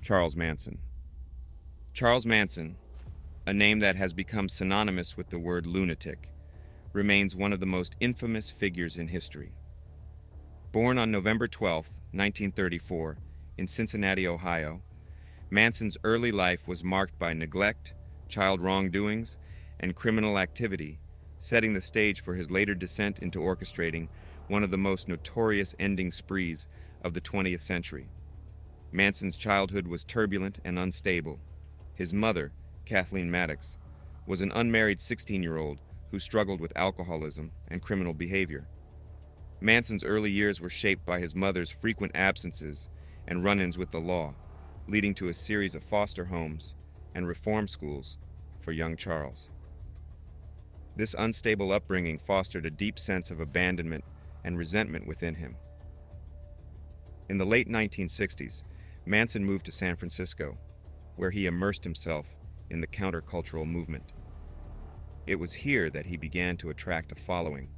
Charles Manson. Charles Manson, a name that has become synonymous with the word lunatic, remains one of the most infamous figures in history. Born on November 12, 1934, in Cincinnati, Ohio, Manson's early life was marked by neglect, child wrongdoings, and criminal activity, setting the stage for his later descent into orchestrating one of the most notorious ending sprees of the 20th century. Manson's childhood was turbulent and unstable. His mother, Kathleen Maddox, was an unmarried 16-year-old who struggled with alcoholism and criminal behavior. Manson's early years were shaped by his mother's frequent absences and run-ins with the law, leading to a series of foster homes and reform schools for young Charles. This unstable upbringing fostered a deep sense of abandonment and resentment within him. In the late 1960s, Manson moved to San Francisco, where he immersed himself in the countercultural movement. It was here that he began to attract a following,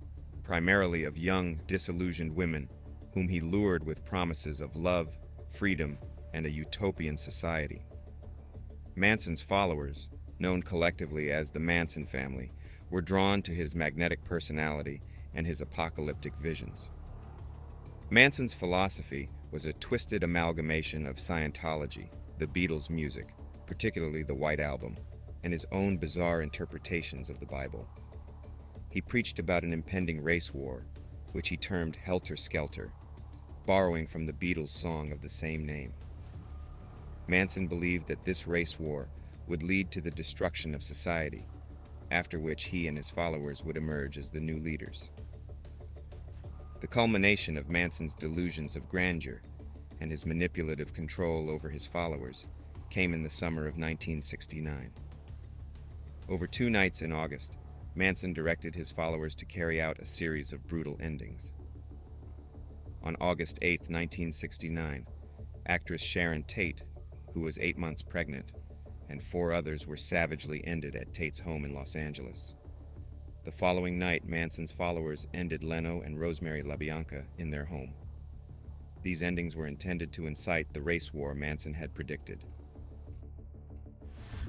primarily of young, disillusioned women, whom he lured with promises of love, freedom, and a utopian society. Manson's followers, known collectively as the Manson family, were drawn to his magnetic personality and his apocalyptic visions. Manson's philosophy was a twisted amalgamation of Scientology, the Beatles' music, particularly the White Album, and his own bizarre interpretations of the Bible. He preached about an impending race war, which he termed Helter Skelter, borrowing from the Beatles' song of the same name. Manson believed that this race war would lead to the destruction of society, after which he and his followers would emerge as the new leaders. The culmination of Manson's delusions of grandeur and his manipulative control over his followers came in the summer of 1969. Over 2 nights in August, Manson directed his followers to carry out a series of brutal endings. On August 8, 1969, actress Sharon Tate, who was 8 months pregnant, and 4 others were savagely ended at Tate's home in Los Angeles. The following night, Manson's followers ended Leno and Rosemary LaBianca in their home. These endings were intended to incite the race war Manson had predicted.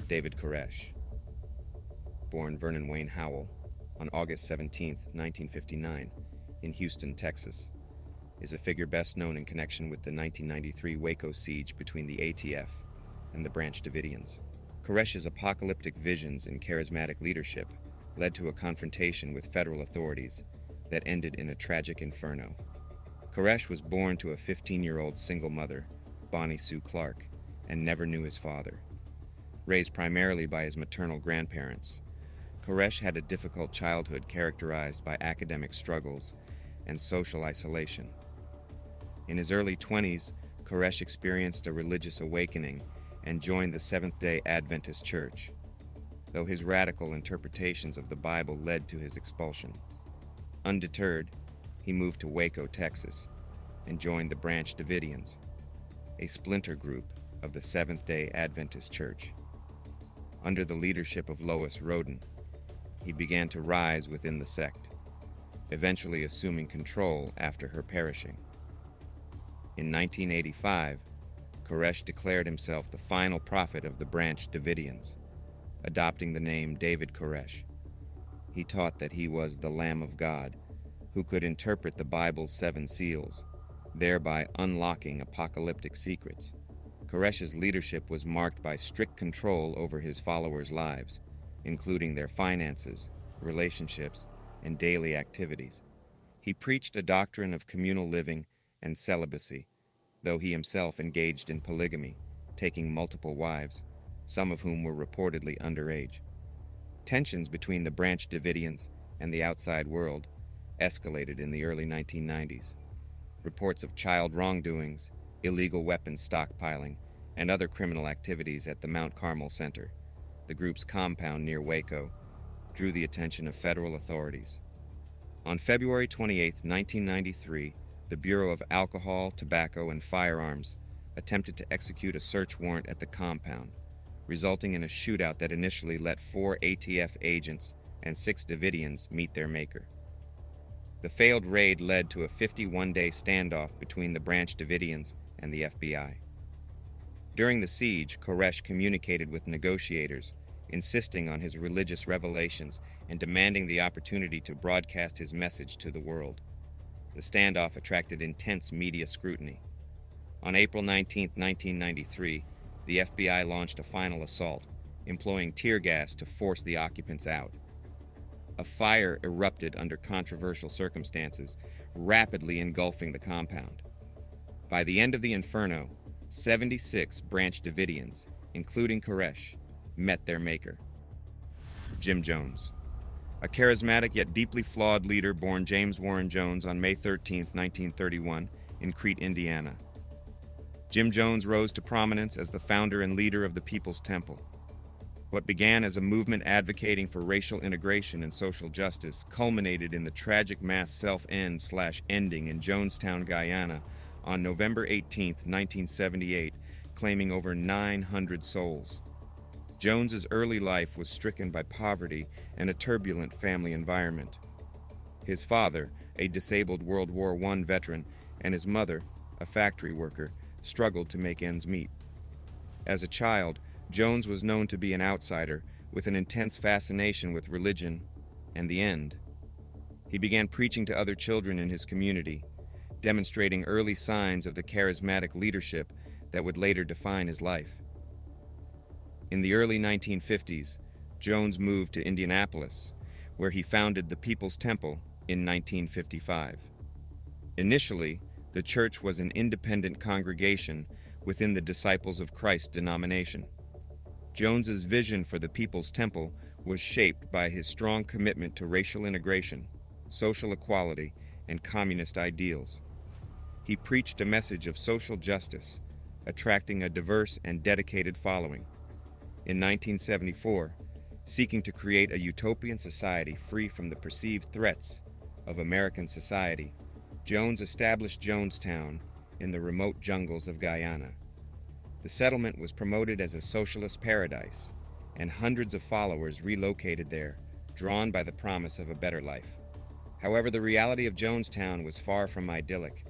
David Koresh, born Vernon Wayne Howell on August 17, 1959, in Houston, Texas, is a figure best known in connection with the 1993 Waco siege between the ATF and the Branch Davidians. Koresh's apocalyptic visions and charismatic leadership led to a confrontation with federal authorities that ended in a tragic inferno. Koresh was born to a 15-year-old single mother, Bonnie Sue Clark, and never knew his father. Raised primarily by his maternal grandparents, Koresh had a difficult childhood characterized by academic struggles and social isolation. In his early 20s, Koresh experienced a religious awakening and joined the Seventh-day Adventist Church, though his radical interpretations of the Bible led to his expulsion. Undeterred, he moved to Waco, Texas, and joined the Branch Davidians, a splinter group of the Seventh-day Adventist Church. Under the leadership of Lois Roden, he began to rise within the sect, eventually assuming control after her perishing. In 1985, Koresh declared himself the final prophet of the Branch Davidians, adopting the name David Koresh. He taught that he was the Lamb of God, who could interpret the Bible's 7 seals, thereby unlocking apocalyptic secrets. Koresh's leadership was marked by strict control over his followers' lives, including their finances, relationships, and daily activities. He preached a doctrine of communal living and celibacy, though he himself engaged in polygamy, taking multiple wives, some of whom were reportedly underage. Tensions between the Branch Davidians and the outside world escalated in the early 1990s. Reports of child wrongdoings, illegal weapons stockpiling, and other criminal activities at the Mount Carmel Center, the group's compound near Waco, drew the attention of federal authorities. On February 28, 1993, the Bureau of Alcohol, Tobacco, and Firearms attempted to execute a search warrant at the compound, resulting in a shootout that initially let 4 ATF agents and 6 Davidians meet their maker. The failed raid led to a 51-day standoff between the Branch Davidians and the FBI. During the siege, Koresh communicated with negotiators, insisting on his religious revelations and demanding the opportunity to broadcast his message to the world. The standoff attracted intense media scrutiny. On April 19, 1993, the FBI launched a final assault, employing tear gas to force the occupants out. A fire erupted under controversial circumstances, rapidly engulfing the compound. By the end of the inferno, 76 Branch Davidians, including Koresh, met their maker. Jim Jones. A charismatic yet deeply flawed leader born James Warren Jones on May 13, 1931, in Crete, Indiana. Jim Jones rose to prominence as the founder and leader of the People's Temple. What began as a movement advocating for racial integration and social justice culminated in the tragic mass self-end/ending in Jonestown, Guyana, on November 18, 1978, claiming over 900 souls. Jones's early life was stricken by poverty and a turbulent family environment. His father, a disabled World War I veteran, and his mother, a factory worker, struggled to make ends meet. As a child, Jones was known to be an outsider with an intense fascination with religion and the end. He began preaching to other children in his community, demonstrating early signs of the charismatic leadership that would later define his life. In the early 1950s, Jones moved to Indianapolis, where he founded the People's Temple in 1955. Initially, the church was an independent congregation within the Disciples of Christ denomination. Jones's vision for the People's Temple was shaped by his strong commitment to racial integration, social equality, and communist ideals. He preached a message of social justice, attracting a diverse and dedicated following. In 1974, seeking to create a utopian society free from the perceived threats of American society, Jones established Jonestown in the remote jungles of Guyana. The settlement was promoted as a socialist paradise, and hundreds of followers relocated there, drawn by the promise of a better life. However, the reality of Jonestown was far from idyllic.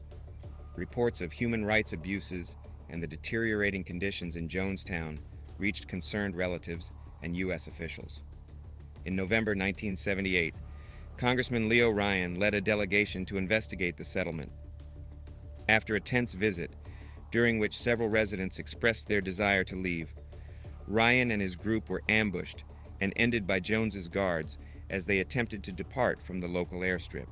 Reports of human rights abuses and the deteriorating conditions in Jonestown reached concerned relatives and U.S. officials. In November 1978, Congressman Leo Ryan led a delegation to investigate the settlement. After a tense visit, during which several residents expressed their desire to leave, Ryan and his group were ambushed and ended by Jones's guards as they attempted to depart from the local airstrip.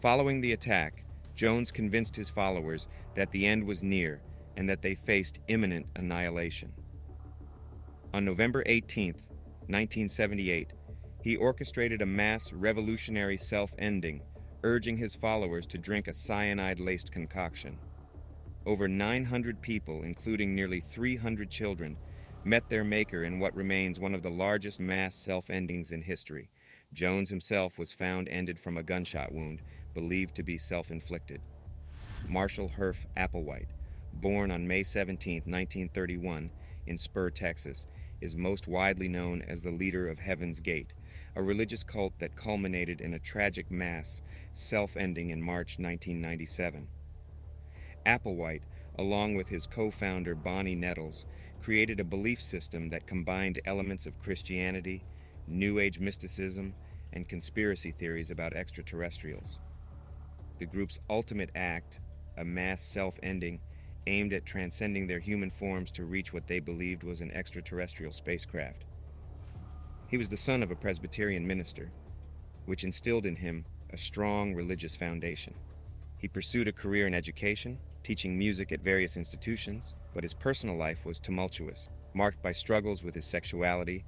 Following the attack, Jones convinced his followers that the end was near and that they faced imminent annihilation. On November 18, 1978, he orchestrated a mass revolutionary self-ending, urging his followers to drink a cyanide-laced concoction. Over 900 people, including nearly 300 children, met their maker in what remains one of the largest mass self-endings in history. Jones himself was found ended from a gunshot wound, believed to be self-inflicted. Marshall Herff Applewhite, born on May 17, 1931, in Spur, Texas, is most widely known as the leader of Heaven's Gate, a religious cult that culminated in a tragic mass self-ending in March 1997. Applewhite, along with his co-founder Bonnie Nettles, created a belief system that combined elements of Christianity, New Age mysticism, and conspiracy theories about extraterrestrials. The group's ultimate act, a mass self-ending, aimed at transcending their human forms to reach what they believed was an extraterrestrial spacecraft. He was the son of a Presbyterian minister, which instilled in him a strong religious foundation. He pursued a career in education, teaching music at various institutions, but his personal life was tumultuous, marked by struggles with his sexuality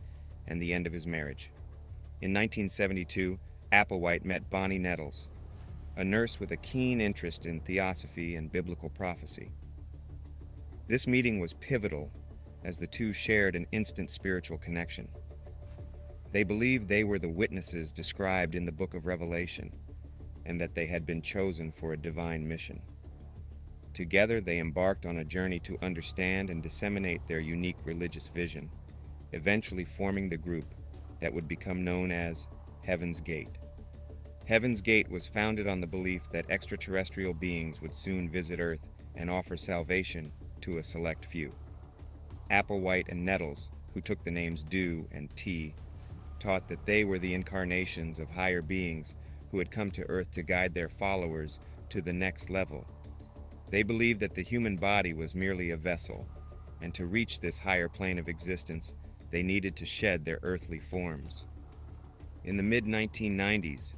and the end of his marriage. In 1972, Applewhite met Bonnie Nettles, a nurse with a keen interest in theosophy and biblical prophecy. This meeting was pivotal as the two shared an instant spiritual connection. They believed they were the witnesses described in the book of Revelation, and that they had been chosen for a divine mission. Together, they embarked on a journey to understand and disseminate their unique religious vision, eventually forming the group that would become known as Heaven's Gate. Heaven's Gate was founded on the belief that extraterrestrial beings would soon visit Earth and offer salvation to a select few. Applewhite and Nettles, who took the names Dew and T, taught that they were the incarnations of higher beings who had come to Earth to guide their followers to the next level. They believed that the human body was merely a vessel, and to reach this higher plane of existence, they needed to shed their earthly forms. In the mid-1990s,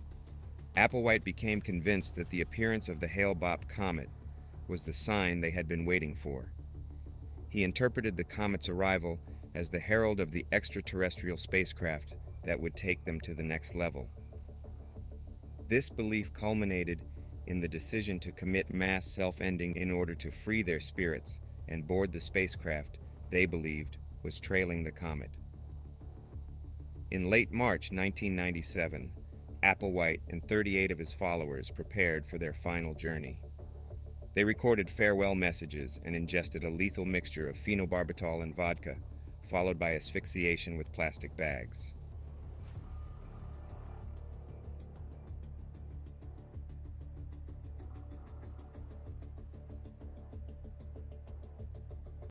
Applewhite became convinced that the appearance of the Hale-Bopp comet was the sign they had been waiting for. He interpreted the comet's arrival as the herald of the extraterrestrial spacecraft that would take them to the next level. This belief culminated in the decision to commit mass self-ending in order to free their spirits and board the spacecraft they believed was trailing the comet. In late March 1997, Applewhite and 38 of his followers prepared for their final journey. They recorded farewell messages and ingested a lethal mixture of phenobarbital and vodka, followed by asphyxiation with plastic bags.